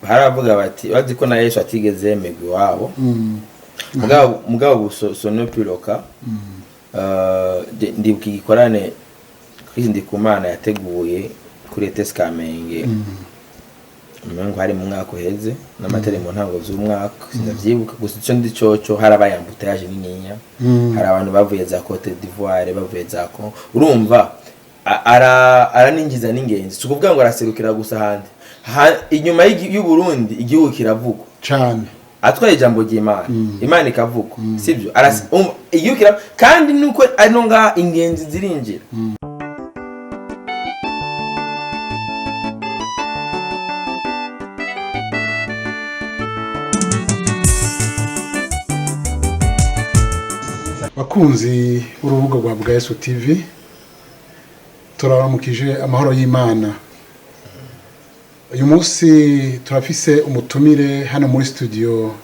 haravuga bati bazi ko na Yesu atigeze yemegwa iwabo mugabo sono piloka ndibuka igikorane Kristo Ndikumana yateguye kuri ETS Kamenge umengo hari mu mwaka uheze n'amatere mu ntango z'umwaka ndavyibuka gusa ico ndi coco harabaye ambutayaje nininya hari abantu bavuye za Cote d'Ivoire bavuye za ko urumva araninjiza n'ingenzi tukuvuga ngo araserukira gusa handi inyuma y'u Burundi igihugu kiravugwa cyane atwaye ijambo ry'Imana Imana ikavuga sivyo igihugu kandi nuko ari nga ingenzi zirinjira bakunzi urubuga rwa Bwayesu TV turaramukije amahoro y'Imana. Uyu munsi turafise umutumire hano muri studio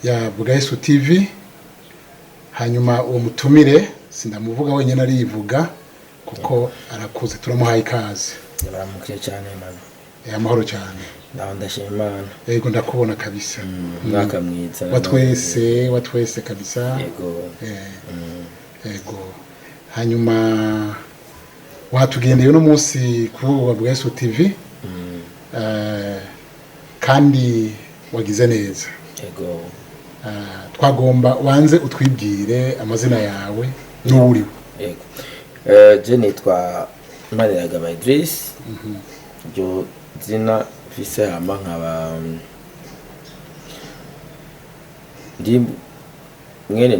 ya Bwayesu TV. Hanyuma uwo mutumire sindamuvuga wenyine arivuga kuko arakuze, turamuhaye ikaze. Yabaramukije cyane mama. Amahoro cyane. Ndaho ndashima Imana. Yego ndakubona kabisa. Mwaka mwiza. Watwese kabisa. Yego. Yego. Hanyuma watugendeye uno munsi ku Bwayesu TV. Kandi wagize neza. Yego. Twagomba wanze utwibwire amazina yawe n'uriwe. Yego. Je nitwa Maniragaba Idris. Jo zina fise hama nkaba ndi mwene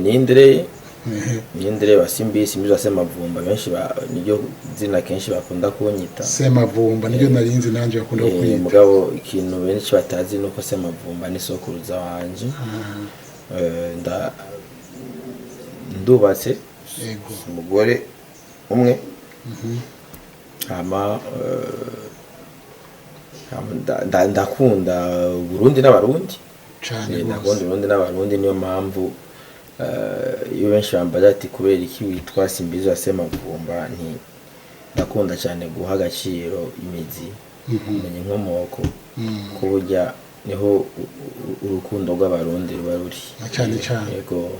Nindere basimbisi mbizo Semavumba benshi niryo zina kenshi bakunda kunyita Semavumba niryo narinzi nanje bakunda kunyita mugabo ikintu benshi batazi nuko Semavumba ni sokuruza wanje ndubatse yego umugore umwe hama ndakunda Burundi n'abarundi cyane ndakunda Burundi n'abarundi niyo mpamvu iyo benshi bambaza ati kubera iki witwa Simbizo Semavumba nti ndakunda cyane guha agaciro imizi umenye inkomoko kuburya niho urukundo rw'abarundi ruba ruri cyane yego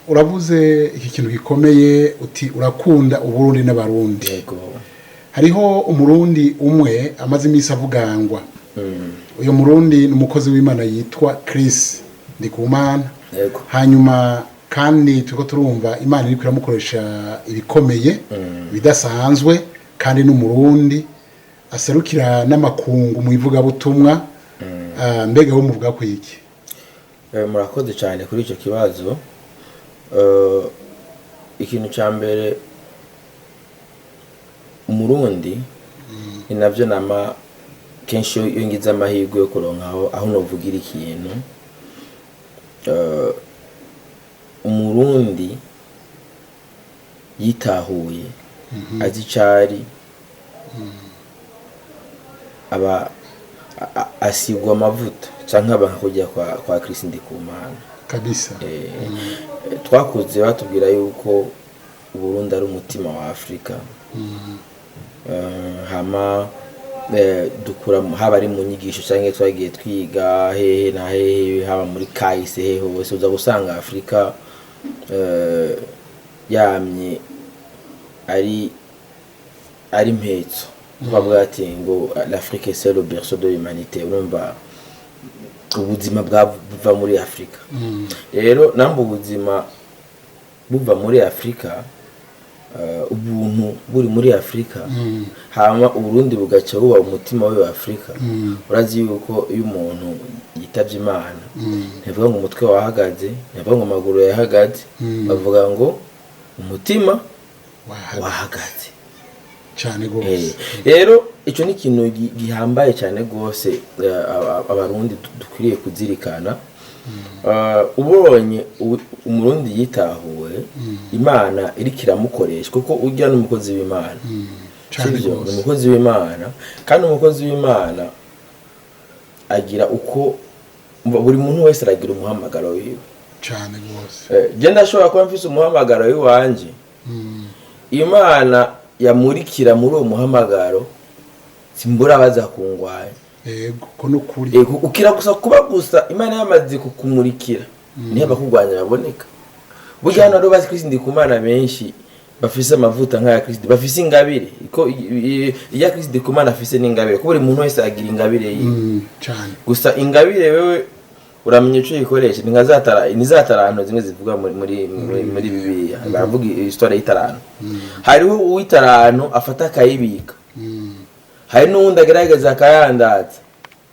uravuze iki kintu gikomeye uti urakunda Uburundi n'abarundi. Yego. Hariho umurundi umwe amaze imisi avugangwa. Uyo murundi ni umukozi w'Imana yitwa Chris Ndikumana. Yego. Hanyuma kandi turiko turumva Imana iri kuramukoresha ibikomeye bidasanzwe kandi n'umurundi aserukira n'amakungu mu ivuga butumwa. Mbega wo muvuga ko iki? Murakoze cyane kuri ico kibazo. Ikintu cyambere umurundi inavyo nama kenshi iyo ngize amahirwe yo kuronkaho aho novugira ikintu umurundi yitahuye azi cari aba asigwa amavuta canke bakujya kwa Kristo Ndikumana kabisa. Twakuze batubwira yuko Burundi ari umutima wa Afrika. Hama dukura haba ari mu nyigisho cyangwa twagiye twiga hehe na hehe haba muri kahise hehe hose uza gusanga Afrika yamye ari mpetso bavuga ati ngo l'Afrique c'est le berceau de l'humanité. Urumva ubuzima buva muri Afrika. Rero nambo ubuzima buva muri Afrika ubuntu buri muri Afrika hama Uburundi bugaca buba umutima wa Afrika. Urazi yuko iyo umuntu yitavye Imana ntivuga ngo umutwe wahagaze ntivuga ngo amaguru yahagaze bavuga ngo umutima wahagaze cyane gose. Rero ico ni ikintu gihambaye cyane gose abarundi dukwiriye kuzirikana. Ubonye umurundi yitahuwe Imana iri kiramukoresha kuko ujya n'umukozi w'Imana sivyo umukozi w'Imana kandi umukozi w'Imana agira uko buri muntu wese aragira umuhamagaro wiwe cyane gose. Je ndashobora kuba mfise umuhamagaro w'iwanje Imana yamurikira muri uwo muhamagaro simbura baza kungwanya yego ko nukuri ukira gusa kuba gusa Imana yamaze kukumurikira niho abakugwanya baboneka burya hano rero bazi Kristo Ndikumana benshi bafise amavuta nk'aya Kristo bafise ingabire ko iya Kristo Ndikumana afise n'ingabire ko buri muntu wese agira ingabire yiwe cyane gusa ingabire wewe uramenye cyo ikoresha nizataranto zimwe zivuga muri Bibiliya baravuga histoire y'itaranto hariho uw'itaranto afata akayibika hari n'uwundi agerageza akayandaza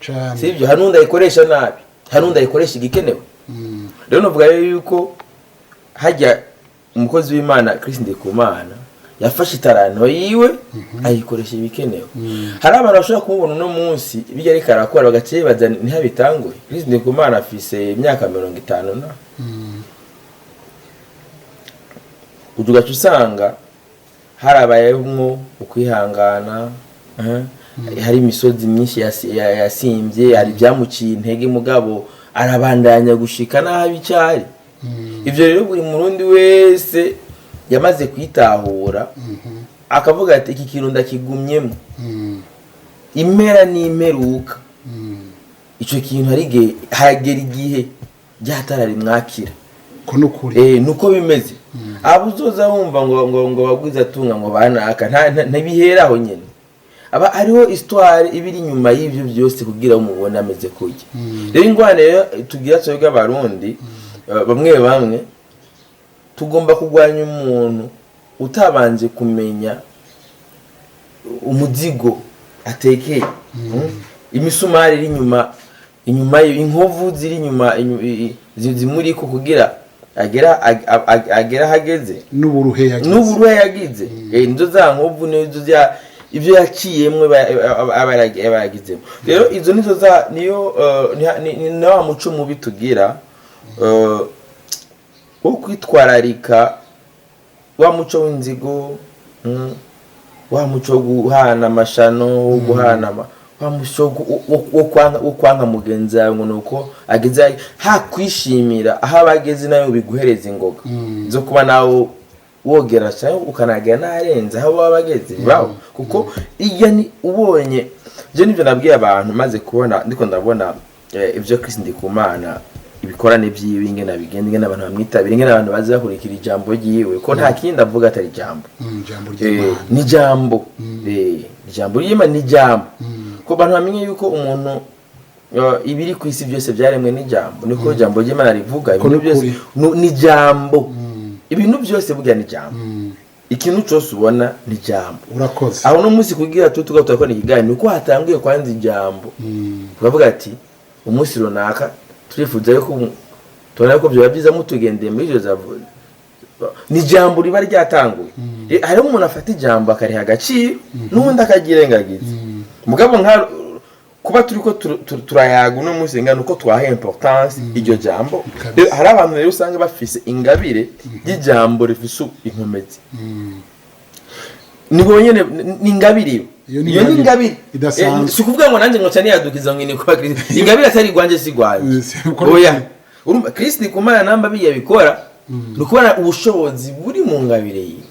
cyane sivyo hari n'uwundi ayikoresha nabi hari n'uwundi ayikoresha igikenewe rero novuga yuko hajya umukozi w'Imana Kristo Ndikumana yafashe itaranto yiwe ayikoresha ibikenewe hari abantu bashobora kumubona no munsi bijya ariko arakora bagaciye bazana ntihabitanguye Kristo Ndikumana afise imyaka 50 na udugaca usanga harabayemwo ukwihangana hari imisozi myinshi yasimvye hari byamuciye intege mugabo arabandanya gushika naho bicari ivyo rero buri murundi wese yamaze kwitahura akavuga ati iki kintu ndakigumyemo impera n'imperuka ico kintu hagera igihe ryatarari mwakira ko nukuri nuko bimeze abuzoza wumva ngo bagwiza tunga ngo banaka ntibiheraho nyene aba ariho histoire ibiri nyuma y'ivyo byose kugira umubone ameze kujya rero ingwane rero tugira cyo Abarundi bamwe tugomba kugwanya umuntu utabanje kumenya umuzigo atekeye imisumari iri inyuma inkovu ziri inyuma zimuri ko kugira agera hageze n'uburuhe yagize nizo za nkovu nizo ibyo yaciyemwe abaragizemo rero izo nizo niyo ni wa muco mubi tugira wo kwitwararika wa muco w'inzigo wa muco wo guhana amashano wo guhana wa muco wo kwanga mugenzi wawe nuko ageze hakwishimira aho abageze nayo biguhereza ingoga zo kuba nawe wogera cyangwa ukanagera narenze aho babageze bawo kuko iyo ni ubonye je nivyo nabwiye abantu maze kubona ndiko ndabona ibyo Kristo Ndikumana ibikorane byiwe ingena bigenda ingena abantu bamwitabira ingena abantu bazi bakurikira ijambo ryiwe ko nta kindi avuga atari ijambo ni ijambo ijambo ry'Imana ni ijambo ko abantu bamenye yuko umuntu ibiri ku isi byose byaremwe n'ijambo niko ijambo ry'Imana rivuga ibintu byose ni ijambo ibintu byose burya ni ijambo ikintu cyose ubona ni ijambo urakoze aho no munsi kugira tugatako ni igani uko hatangiye kwanza ijambo tukavuga ati umunsi runaka turifuza yuko tubona ko byo byiza mutugendeye muri iryo zavuze ni ijambo riba ryatanguye hari umuntu afata ijambo akariha agaciro n'ubundi akagirengagiza mugabo nka kuba turiko turayaga no munsi ngana uko twaha importance iryo jambo hari abantu rero usanga bafise ingabire y'ijambo rifise inkomezi nibo nyene ni ingabire iyo ni ingabire si kuvuga ngo nanje ngo cyane yadukiza ngene kuba Kristo ingabire atari gwanje si gwanje oya urumva Kristo Ndikumana namba biye bikora nukubona ubushobozi buri mu ngabire yi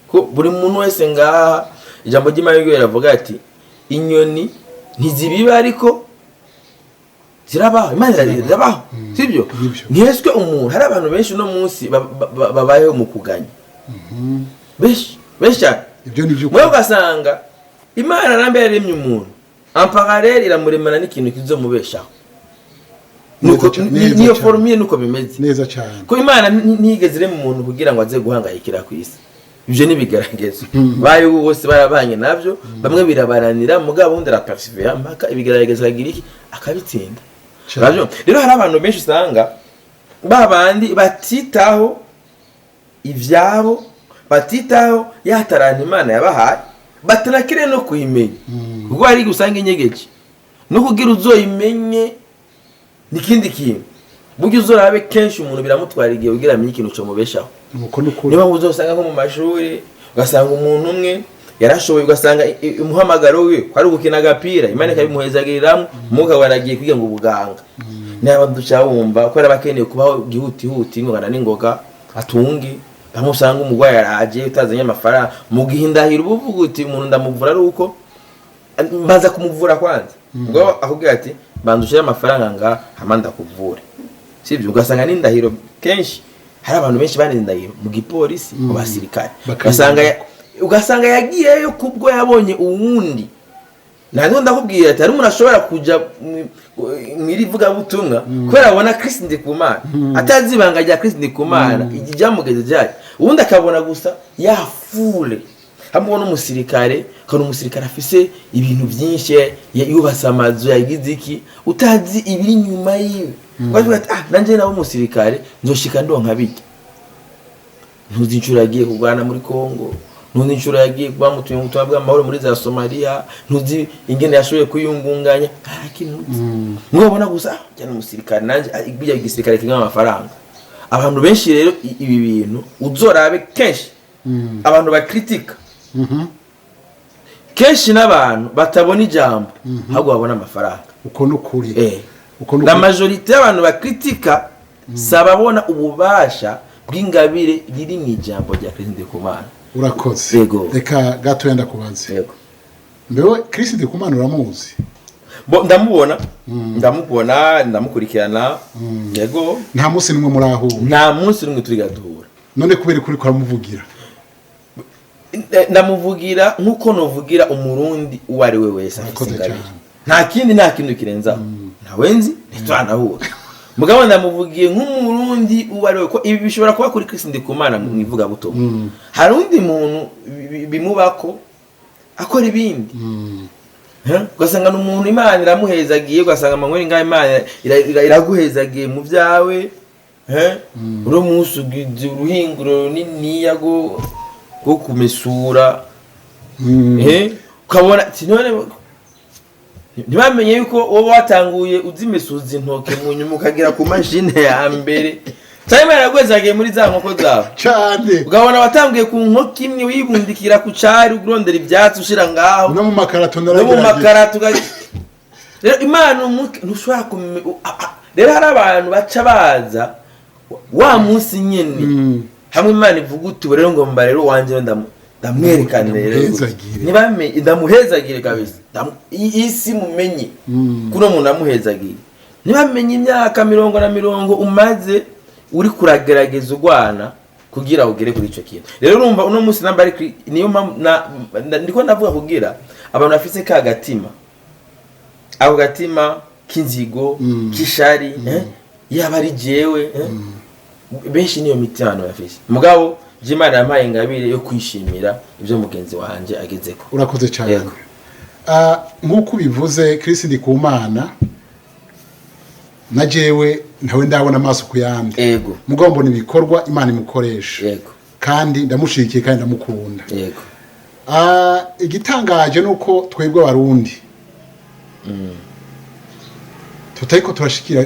ko buri muntu wese ngaha ijambo ry'Imana riravuga ati inyoni ntizibiba ariko zirabaho Imana irabaho sibyo ntiyeswe umuntu hari abantu benshi no munsi babayeho mu kuganya benshi ibyo nivyo mwe ugasanga Imana nambe yaremye umuntu amparallel iramuremana n'ikintu kizomubeshaho nuko niyo formule nuko bimeze neza cyane ko Imana ntigeze irema umuntu kugira ngo aze guhangayikira ku isi ibyo nibigaragaza bayo bose barabanye navyo bamwe birabaranira mugabo undi arapersevera mpaka ibigaragaza agira iki akabitsinda bavyo rero hari abantu benshi usanga babandi batitaho ivyabo batitaho yatarana Imana yabahaye batarakire no kuyimenya kuko ari gusanga inyegeje no kugira uzoyimenye nikindi kintu buryo uzorabe kenshi umuntu biramutwara igihe ugira amenye ikintu cyo mubeshaho niba uzosanga nko mu mashuri ugasanga umuntu umwe yarashoboye ugasanga umuhamagaro we kwari gukina agapira Imana ikabimuhezagiriramo muga waragiye kwiga ngo ubuganga naba ducawumva ko arabakeneye kubaho gihutihuti ngana n'ingoga atungi bamusanga umugwayi araje utazanye amafaranga mu gihindahira ubuvuga uti umuntu ndamuvura ari uko mbaza kumuvura kwanza ngo akubwira ati banza ushire amafaranga nga hamanda kuvura sivyo ugasanga n'indahiro kenshi hari abantu benshi banindahiro mu gipolisi mu basirikare ugasanga yagiyeyo kubwo yabonye uwundi ntabwo ndakubwira ati hari umuntu ashobora kuja mwirivuga butumwa kubera abona Kristo Ndikumana atazibanga rya Kristo Ndikumana ijyamugeze cyane ubundi akabona gusa yafule hamubona umusirikare kandi umusirikare afise ibintu byinshi yubase amazu yagize iki utazi ibiri nyuma yiwe kwaje ati nanje nawe umusirikare nzoshika ndonka biki ntuzi incuro yagiye kugwana muri Kongo ntuzi incuro yagiye kuba mutuye ubutumwa bw'amahoro muri za Somalia ntuzi ingene yashoboye kuyungunganya ntakinuzi mwabona gusa cyane umusirikare nanje bijya igisirikare kinga amafaranga abantu benshi rero ibi bintu uzorabe kenshi abantu bakritika kenshi n'abantu batabona ijambo ahubwo babona amafaranga uko nukuri la majorité y'abantu bakritika sababona ububasha bw'ingabire riri mu ijambo rya Kristo Ndikumana urakoze reka gato yenda kubanza yego mbewe Kristo Ndikumana uramuzi ndamubona ndamukurikirana yego nta munsi nimwe murahura nta munsi nimwe turi gaduhura none kubera kuri kwamuvugira ndamuvugira nkuko novugira umurundi uwari we wese afite ingabire nta kintu kirenza ntawenzi ntitwanahura mugabo ndamuvugiye nk'umurundi uwari we ko ibi bishobora kuba kuri Kristo Ndikumana mwivuga buto hari undi muntu bimubako akora ibindi ugasanga n'umuntu Imana iramuhezagiye ugasanga amanywe ngaho Imana iraguhezagiye mu byawe uro musu uruhinguro runini yago go kumesura ukabona tinone ntibamenye yuko wowe watanguye uzimesuza intoke mu nyuma ukagira ku mashine ya mbere cyane yaragwezagiye muri za nkoko zawe cyane ugabona watanguye ku nkoko imwe wibundikira ku cari urondera ibyatsi ushira ngaho no mu makarato rero Imana ntushobora rero hari abantu baca baza wa munsi nyene hamwe Imana ivuga uti rero ngomba rero wanje ndamwerekane rero nibamenye ndamuhezagire kabisa isi mumenye kuno muntu amuhezagire nibamenye imyaka 100 umaze uri kuragerageza ugwana kugira ugere kuri ico kintu rero urumva uno munsi namba ari niyo ndiko ndavuga kugira abantu bafise ka gatima ako gatima kinzigo kishari yaba ari jewe benshi niyo mitano yafise mugabo Imana yampaye ingabire yo kwishimira ibyo mugenzi wanje agezeko urakoze cyane nkuko bivuze Kristo Ndikumana na jewe ntawe ndabona amaso kuyandi yego mugabo mbona ibikorwa Imana imukoresha yego kandi ndamushikiye kandi ndamukunda yego igitangaje nuko twebwe abarundi tutayiko turashikira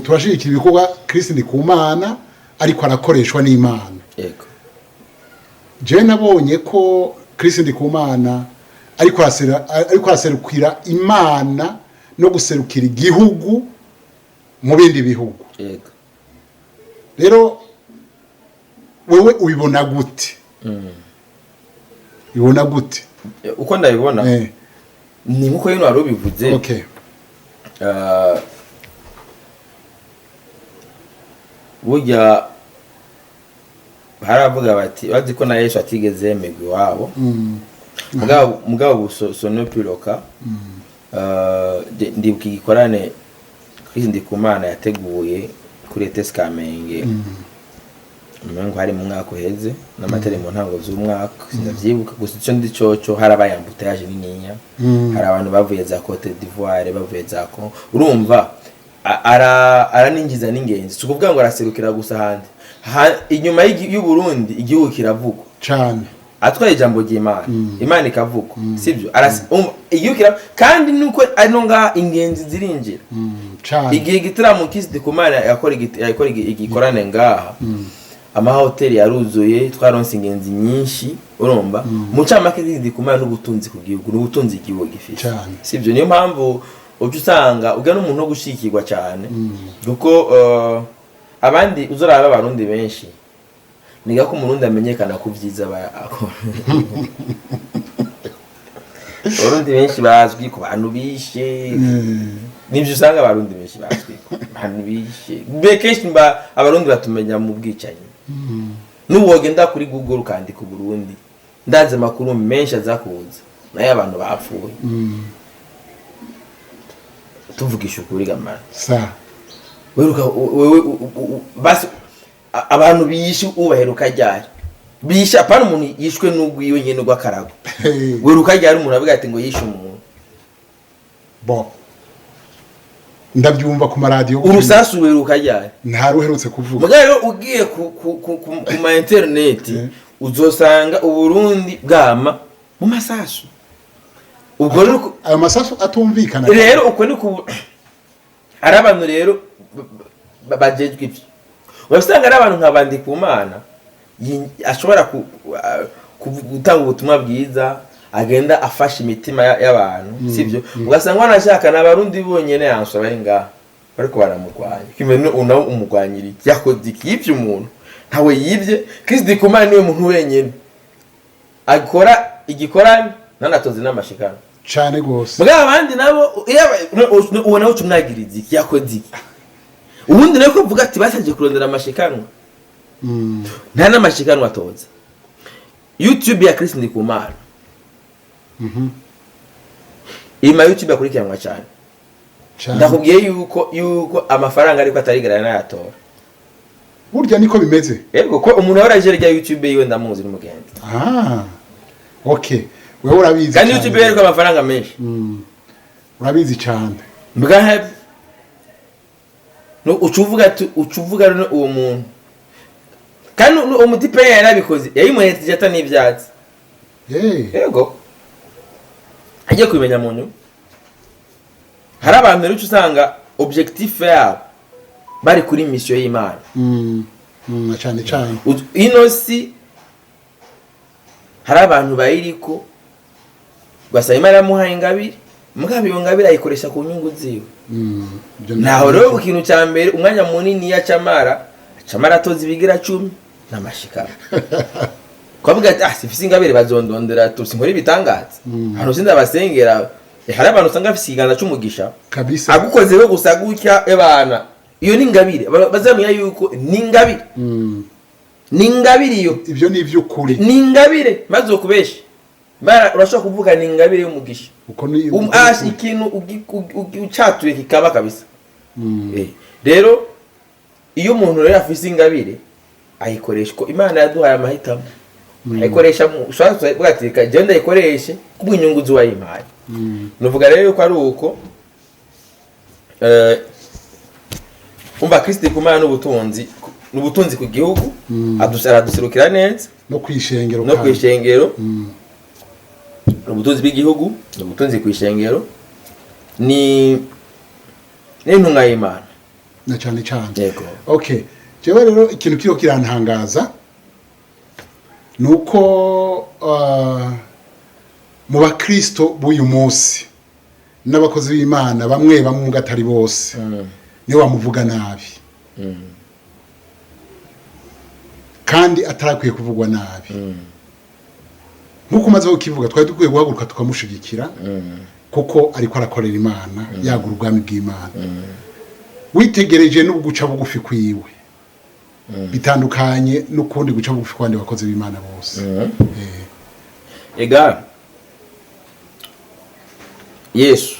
turashikira ibikorwa Kristo Ndikumana ariko arakoreshwa n'Imana yego je nabonye ko Kristo Ndikumana ariko aserukira Imana no guserukira igihugu mu bindi bihugu yego rero wewe ubibona gute ibona gute uko ndabibona ni nkuko yino wari ubivuze okay burya haravuga bati bazi ko na Yesu atigeze yemegwa iwabo mugabo sono piloka ndibuka igikorane Kristo Ndikumana yateguye kuri ETS Kamenge umengo hari mu mwaka uheze n'amatari mu ntango z'umwaka ndavyibuka gusa ico ndi coco harabaye ambutayaje nininya hari abantu bavuye za Cote d'Ivoire bavuye za Congo urumva araningiza n'ingenzi tukuvuga ngo araserukira gusa handi inyuma y'u Burundi igihugu kiravugwa cyane atwaye ijambo ry'Imana Imana ikavuga sivyo igihugu kandi nuko ari nga ingenzi zirinjira igihe gitaramo Kristo Ndikumana yakora igikorane ngaha amahoteli yaruzuye twaronse ingenzi nyinshi urumva mucamake Kristo Ndikumana n'ubutunzi ku gihugu n'ubutunzi igihugu gifite sivyo niyo mpamvu usanga ugana umuntu wo gushikirwa cyane kuko abandi uzoraba abarundi benshi niga ko umurundi amenyekana ku byiza abarundi benshi bazwi ku bantu bishe nibyo usanga abarundi benshi bazwi ku bantu bishe kenshi abarundi batumenya mu bwicanyi n'ubu wogenda kuri Google ukandika Burundi ndaze amakuru menshi azakuza nayo abantu bapfuye tuvugisha ukuri gamara wewe basi abantu bishe ubaheruka ryari bisha apana umuntu yishwe n'ugwiwe nyene gw'akarago weruka ryari umuntu avuga ati ngo yishe umuntu bo ndabyumva ku maradiyo urusasu weruka ryari nta ruherutse kuvuga mugabo ugiye ku ma internet uzosanga uburundi bwama mu masasu ubwo rero ayo masasu atumvikana rero uko ni ku ari abantu rero bajejwe ibyo urasanga ari abantu nk'abandi ku Mana ashobora gutanga ubutumwa bwiza agenda afasha imitima y'abantu sibyo ugasanga wanashaka n'abarundi bonyene yansho bari ngaha bariko baramurwanya kimene unawo umurwanyiri yakoze ikivyo umuntu ntawe yibye Kristo Kumana niwe muntu wenyene akora igikorani nanatoze n'amashikano cyane gose mbwa abandi nabo ubona uco mwagiriza iki yakoze iki ubundi nako vuga ati basaje kurondera amashikano nta n'amashikano atoza YouTube ya Kristo Kumana ima YouTube akurikiranwa cyane ndakubwiye yuko amafaranga ariko atarigarana n'ayatora burya niko bimeze yego ko umuntu waraje rya YouTube yiwe ndamuzi n'umugenzi okay wewe urabizi kandi YouTube yeriko amafaranga menshi urabizi cyane mbwa no ucuvuga no uwo muntu kandi umutipe yarabikoze yayimuhetije atani ivyatsi yego agiye kubimenya munyu hari abantu rero usanga objectif yabo bari kuri mission y'Imana cyane cyane inosi hari abantu bayiriko gwasa Imana yamuhaye ingabire mugabe iyo ngabire ayikoresha ku nyungu ziwe naho rero ikintu cya mbere umwanya munini ya camara atozi bigira 10 n'amashikara kwavuga ati sifisi ingabire bazondondera tusinkora ibitangaza hano sinda basengera hari abantu usanga afise iganza cy'umugisha kabisa agukozeho gusa gutya ebana iyo ni ingabire bazamenya yuko ni ingabire ni ingabire iyo ibyo ni ivy'ukuri ni ingabire maze ukubeshe bara urashaka kuvuga ni ingabire y'umugisha uko ni ikintu ucatuye kikaba kabisa rero iyo umuntu rero afise ingabire ayikoresha ko Imana yaduhaye amahitamo ayikoresha ushaka bwatika genda ayikoreshe kubw'inyungu z'uwayimpaye nuvuga rero ko ari uko umva Kristo Kumana n'ubutunzi ku gihugu aduserukira neza no kwishengero ubutunzi bw'igihugu ubutunzi kwishengero ni n'intunga y'Imana na cyane yego okay jewe rero ikintu kiro kirantangaza nuko mu bakristo b'uyu munsi n'abakozi b'Imana bamwe gatari bose ni wamuvuga nabi kandi atarakwiye kuvugwa nabi nkuko maze ukivuga twari dukwiye guhaguruka tukamushigikira kuko ariko arakorera Imana yagura ubwami bw'Imana witegereje no guca bugufi kwiwe bitandukanye n'ukundi guca bugufi kwandi bakoze b'Imana bose ega Yesu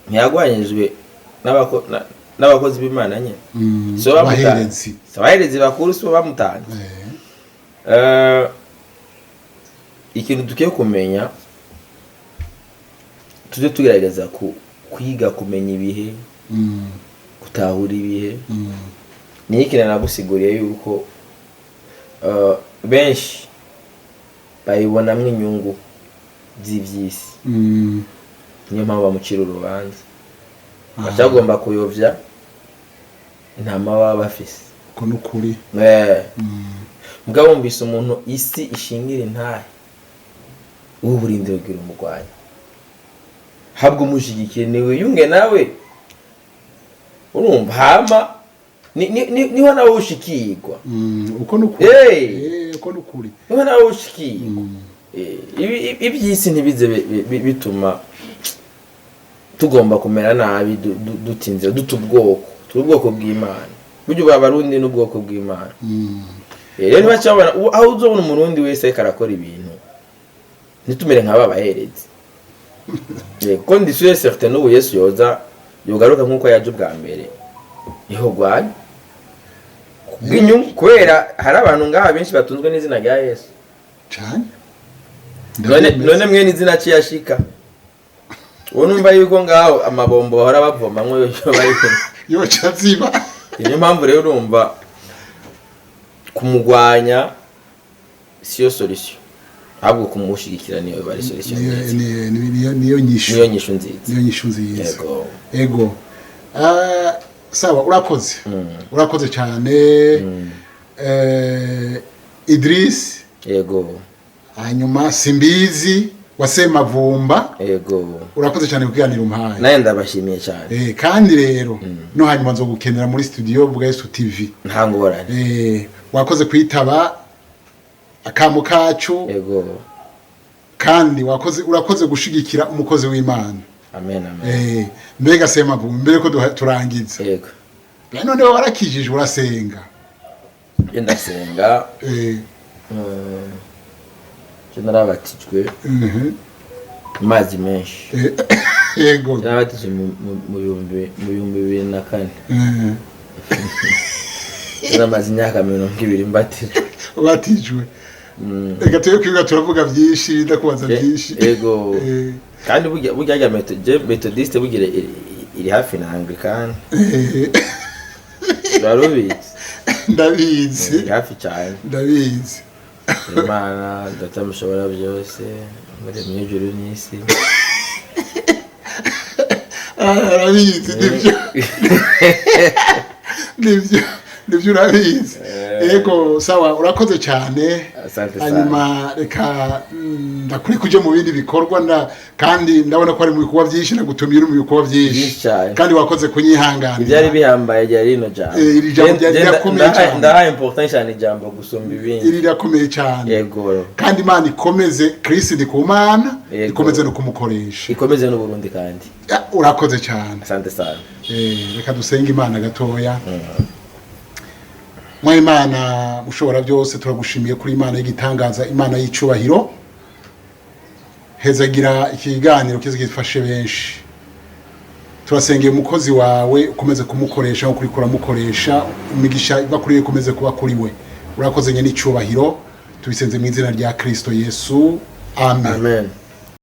ntiyagwanyijwe n'abakozi b'Imana nye so baherezi bakuru so bamutanze ikintu tukiye kumenya tuje tugerageza kwiga kumenya ibihe gutahura ibihe ni ikintu nagusiguriye yuko benshi bayibonamwe inyungu z'ivyisi niyo mpamvu bamucira urubanza bacagomba kuyovya intama baba bafise ko nukuri mugabo wumvise umuntu isi ishingira intahe uburindiro bwira umugwanya habwo umushigikiye niwe yunge nawe urumva hama niho nawe ushikirwa uko nukuri uko nukuri niho nawe ushikirwa iby'isi ntibize bituma tugomba kumera nabi dutinze duta ubwoko turi ubwoko bw'Imana buryo bw'abarundi n'ubwoko bw'Imana rero ntibacabana aho uzobona umurundi wese karakora ibintu nitumere nk'aba baherezi condition certaine n'ubu Yesu yogaruka nk'uko yaje ubwa mbere niho gwari kubw'inyungu kubera hari abantu ngaha benshi batunzwe n'izina rya Yesu cyane none mwene izina ciyashika uwo numva yuko ngaho amabombo bahora bavoma mwe yo cyaziba niyo mpamvu rero urumva kumugwanya siyo solution ahubwo kumushigikira niyo bari solution niyo nyishu nziza ego sawa urakoze cyane Idris ego hanyuma Simbizi Wasemavumba ego urakoze cyane kuganira umpaye naye ndabashimiye cyane kandi rero no hanyuma nzo gukenera muri studio Vuga Yesu TV nta ngorane wakoze kwitaba akamu kacu ego kandi urakoze gushigikira umukozi w'Imana amen amen mbega Semavumba mbere ko turangiza ego none warakijije urasenga ndasenga narabatijwe amazi menshi yego narabatijwe mu 2004 naramaze imyaka 20 batijwe reka tuye kwiga turavuga byinshi ndakubaza byinshi yego kandi burya methodiste bugira iri hafi na Anglican ndabizi hafi cyane ndabizi Imana datamushobora byose muri mw'ijuru n'isi arabizi nibyo urabizi yego sawa urakoze cyane hanyuma reka ndakuri kuje mu bindi bikorwa kandi ndabona ko ari mu bikorwa byinshi nagutumira mu bikorwa byinshi kandi wakoze kunyihangana byari bihambaye ryari rino jambo iri jambo ryakomeye cyane ndaha important cyane jambo gusumba ibindi iri ryakomeye cyane yego kandi Imana ikomeze Kristo ndi ku Mana ikomeze no kumukoresha ikomeze no Burundi kandi urakoze cyane asante sana reka dusenge Imana gatoya mwa Imana ushobora byose turagushimiye kuri Imana y'igitangaza Imana y'icubahiro hezagira ikiganiro kizigifashe benshi turasengeye umukozi wawe ukomeze kumukoresha nko kurikora mukoresha imigisha bakuriye ikomeze kuba kuri we urakoze nye n'icubahiro tubisenze mu izina rya Kristo Yesu amen